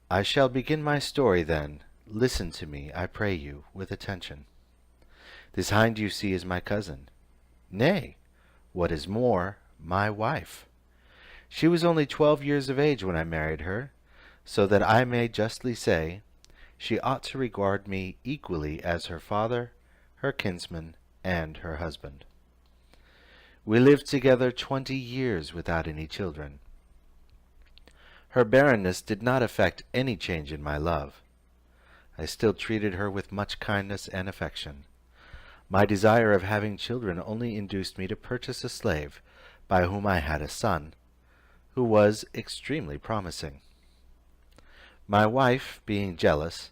I shall begin my story then. Listen to me, I pray you, with attention. This Hind you see is my cousin. Nay, what is more, my wife. She was only 12 years of age when I married her, so that I may justly say she ought to regard me equally as her father, her kinsman, and her husband. We lived together 20 years without any children. Her barrenness did not effect any change in my love. I still treated her with much kindness and affection. My desire of having children only induced me to purchase a slave, by whom I had a son, who was extremely promising. My wife, being jealous,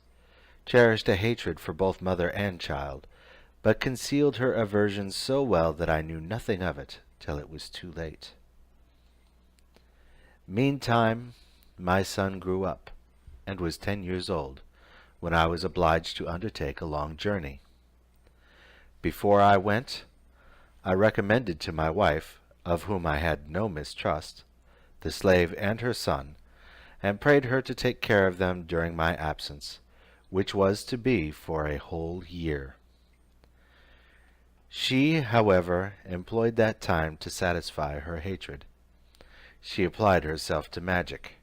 cherished a hatred for both mother and child, but concealed her aversion so well that I knew nothing of it till it was too late. Meantime, my son grew up, and was 10 years old, when I was obliged to undertake a long journey. Before I went, I recommended to my wife, of whom I had no mistrust, the slave and her son, and prayed her to take care of them during my absence, which was to be for a whole year. She, however, employed that time to satisfy her hatred. She applied herself to magic,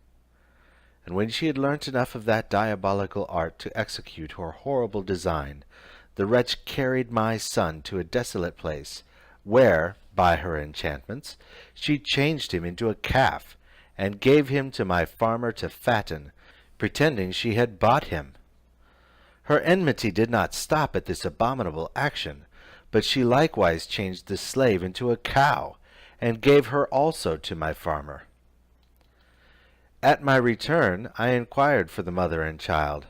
and when she had learnt enough of that diabolical art to execute her horrible design, the wretch carried my son to a desolate place, where, by her enchantments, she changed him into a calf, and gave him to my farmer to fatten, pretending she had bought him. Her enmity did not stop at this abominable action, but she likewise changed the slave into a cow, and gave her also to my farmer. At my return I inquired for the mother and child.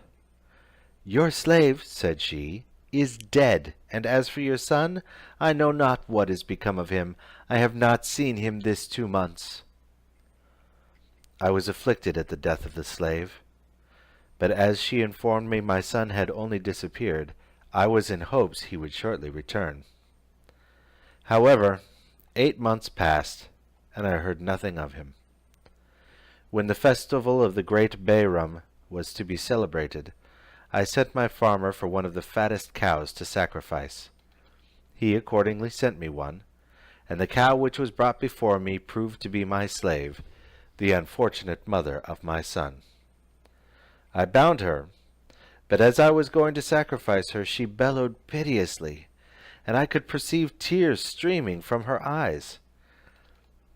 "Your slave," said she, "is dead, and as for your son, I know not what is become of him. I have not seen him this 2 months." I was afflicted at the death of the slave, but as she informed me my son had only disappeared, I was in hopes he would shortly return. However, 8 months passed, and I heard nothing of him. When the festival of the great Bairam was to be celebrated, I sent my farmer for one of the fattest cows to sacrifice. He accordingly sent me one, and the cow which was brought before me proved to be my slave, the unfortunate mother of my son. I bound her, but as I was going to sacrifice her, she bellowed piteously, and I could perceive tears streaming from her eyes.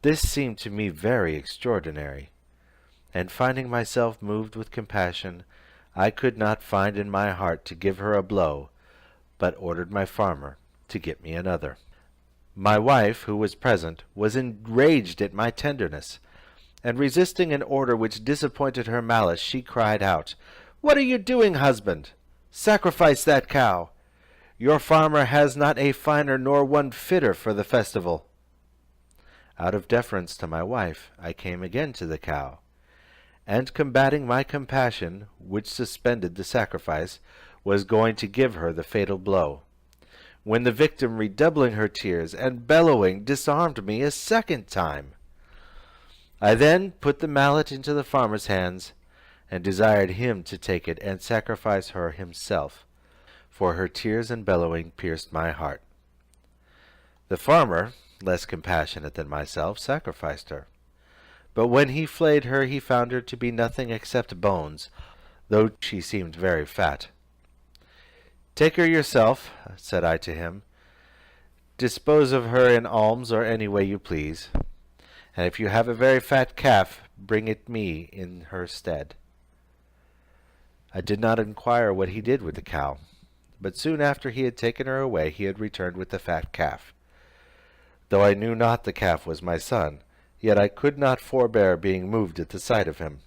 This seemed to me very extraordinary, and finding myself moved with compassion, I could not find in my heart to give her a blow, but ordered my farmer to get me another. My wife, who was present, was enraged at my tenderness, and resisting an order which disappointed her malice, she cried out, "What are you doing, husband? Sacrifice that cow. Your farmer has not a finer nor one fitter for the festival." Out of deference to my wife, I came again to the cow, and combating my compassion, which suspended the sacrifice, was going to give her the fatal blow, when the victim, redoubling her tears and bellowing, disarmed me a second time. I then put the mallet into the farmer's hands, and desired him to take it and sacrifice her himself, for her tears and bellowing pierced my heart. The farmer, less compassionate than myself, sacrificed her. But when he flayed her, he found her to be nothing except bones, though she seemed very fat. "Take her yourself," said I to him. "Dispose of her in alms or any way you please, and if you have a very fat calf, bring it me in her stead." I did not inquire what he did with the cow, but soon after he had taken her away, he had returned with the fat calf. Though I knew not the calf was my son, yet I could not forbear being moved at the sight of him.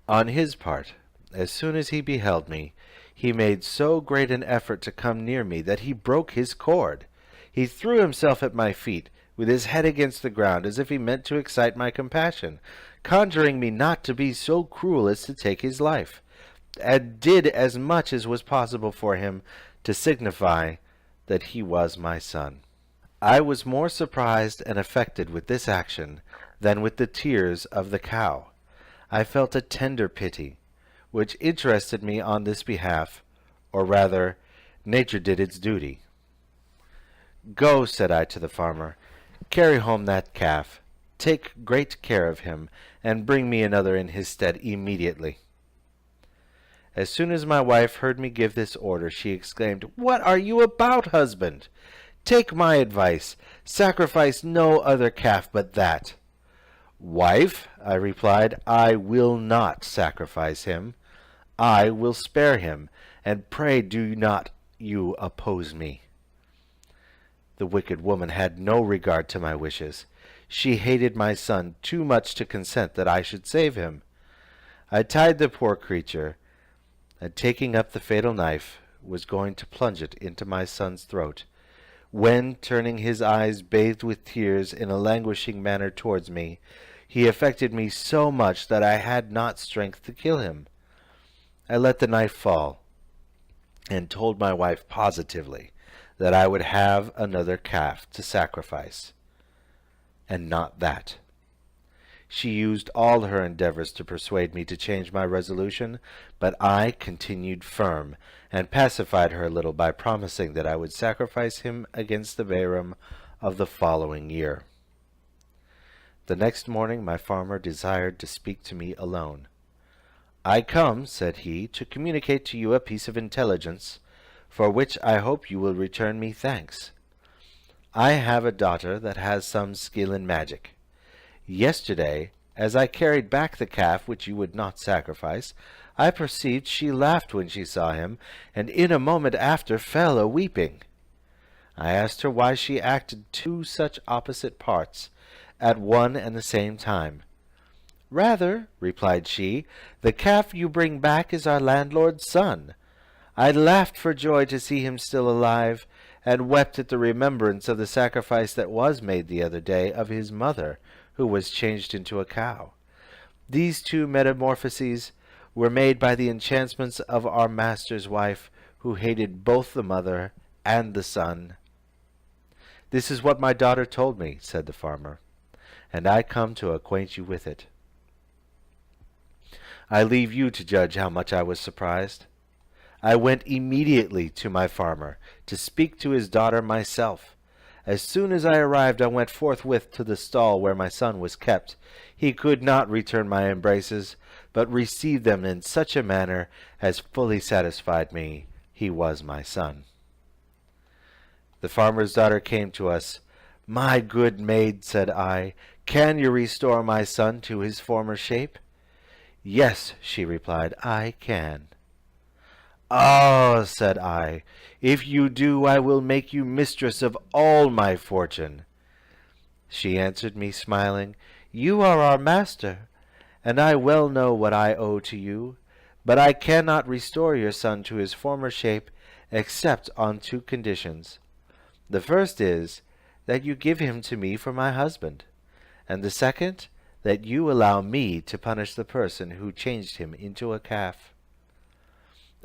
On his part, as soon as he beheld me, he made so great an effort to come near me that he broke his cord. He threw himself at my feet, with his head against the ground, as if he meant to excite my compassion, conjuring me not to be so cruel as to take his life, and did as much as was possible for him to signify that he was my son. I was more surprised and affected with this action than with the tears of the cow. I felt a tender pity, which interested me on this behalf, or rather, nature did its duty. "Go," said I to the farmer, "carry home that calf, take great care of him, and bring me another in his stead immediately." As soon as my wife heard me give this order, she exclaimed, "What are you about, husband? Take my advice. Sacrifice no other calf but that." "Wife," I replied, "I will not sacrifice him. I will spare him, and pray do not you oppose me." The wicked woman had no regard to my wishes. She hated my son too much to consent that I should save him. I tied the poor creature, and taking up the fatal knife, was going to plunge it into my son's throat, when, turning his eyes bathed with tears in a languishing manner towards me, he affected me so much that I had not strength to kill him. I let the knife fall, and told my wife positively that I would have another calf to sacrifice, and not that. She used all her endeavors to persuade me to change my resolution, but I continued firm, and pacified her a little by promising that I would sacrifice him against the Bairam of the following year. The next morning my farmer desired to speak to me alone. "I come," said he, "to communicate to you a piece of intelligence, for which I hope you will return me thanks. I have a daughter that has some skill in magic. Yesterday, as I carried back the calf which you would not sacrifice, I perceived she laughed when she saw him, and in a moment after fell a-weeping. I asked her why she acted two such opposite parts at one and the same time. 'Rather,' replied she, 'the calf you bring back is our landlord's son. I laughed for joy to see him still alive, and wept at the remembrance of the sacrifice that was made the other day of his mother, who was changed into a cow. These two metamorphoses were made by the enchantments of our master's wife, who hated both the mother and the son.' This is what my daughter told me," said the farmer, "and I come to acquaint you with it. I leave you to judge how much I was surprised. I went immediately to my farmer to speak to his daughter myself. As soon as I arrived, I went forthwith to the stall where my son was kept. He could not return my embraces, but received them in such a manner as fully satisfied me he was my son. The farmer's daughter came to us. 'My good maid,' said I, 'can you restore my son to his former shape?' 'Yes,' she replied, 'I can.' 'Ah,' said I, 'if you do, I will make you mistress of all my fortune.' She answered me, smiling, 'You are our master, and I well know what I owe to you, but I cannot restore your son to his former shape except on two conditions. The first is, that you give him to me for my husband, and the second, that you allow me to punish the person who changed him into a calf.'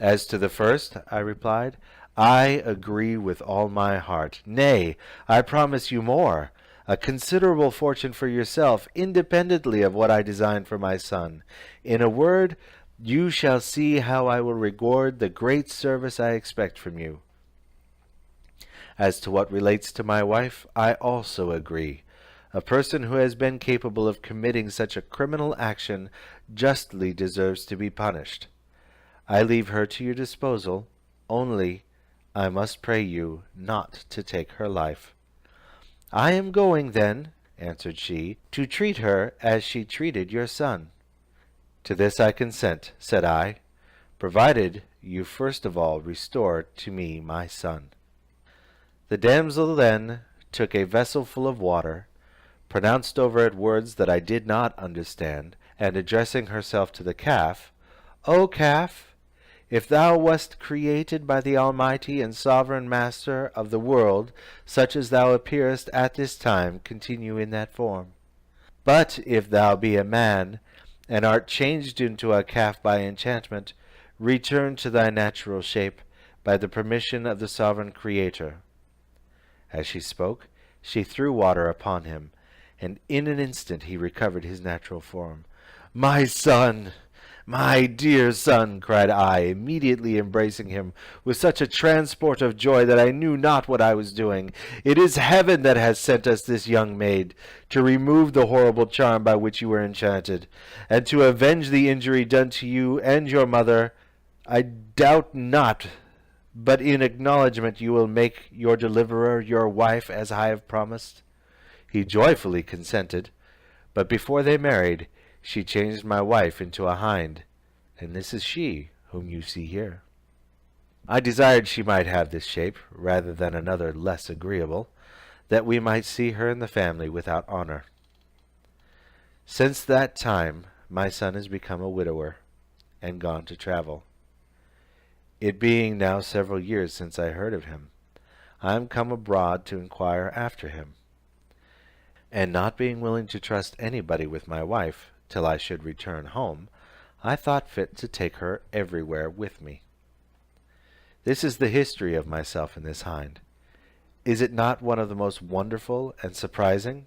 'As to the first,' I replied, 'I agree with all my heart. Nay, I promise you more, a considerable fortune for yourself, independently of what I design for my son. In a word, you shall see how I will reward the great service I expect from you. As to what relates to my wife, I also agree. A person who has been capable of committing such a criminal action justly deserves to be punished. I leave her to your disposal, only I must pray you not to take her life.' 'I am going, then,' answered she, 'to treat her as she treated your son.' 'To this I consent,' said I, 'provided you first of all restore to me my son.' The damsel then took a vessel full of water, pronounced over it words that I did not understand, and addressing herself to the calf, 'O calf, if thou wast created by the Almighty and Sovereign Master of the world, such as thou appearest at this time, continue in that form. But if thou be a man, and art changed into a calf by enchantment, return to thy natural shape, by the permission of the Sovereign Creator.' As she spoke, she threw water upon him, and in an instant he recovered his natural form. 'My son! My dear son, cried I, immediately embracing him with such a transport of joy that I knew not what I was doing, it is heaven that has sent us this young maid, to remove the horrible charm by which you were enchanted, and to avenge the injury done to you and your mother. I doubt not but in acknowledgment you will make your deliverer your wife, as I have promised. He joyfully consented, but before they married, she changed my wife into a hind, and this is she whom you see here. I desired she might have this shape, rather than another less agreeable, that we might see her in the family without honour. Since that time my son is become a widower, and gone to travel. It being now several years since I heard of him, I am come abroad to inquire after him, and not being willing to trust anybody with my wife till I should return home, I thought fit to take her everywhere with me. This is the history of myself and this hind. Is it not one of the most wonderful and surprising?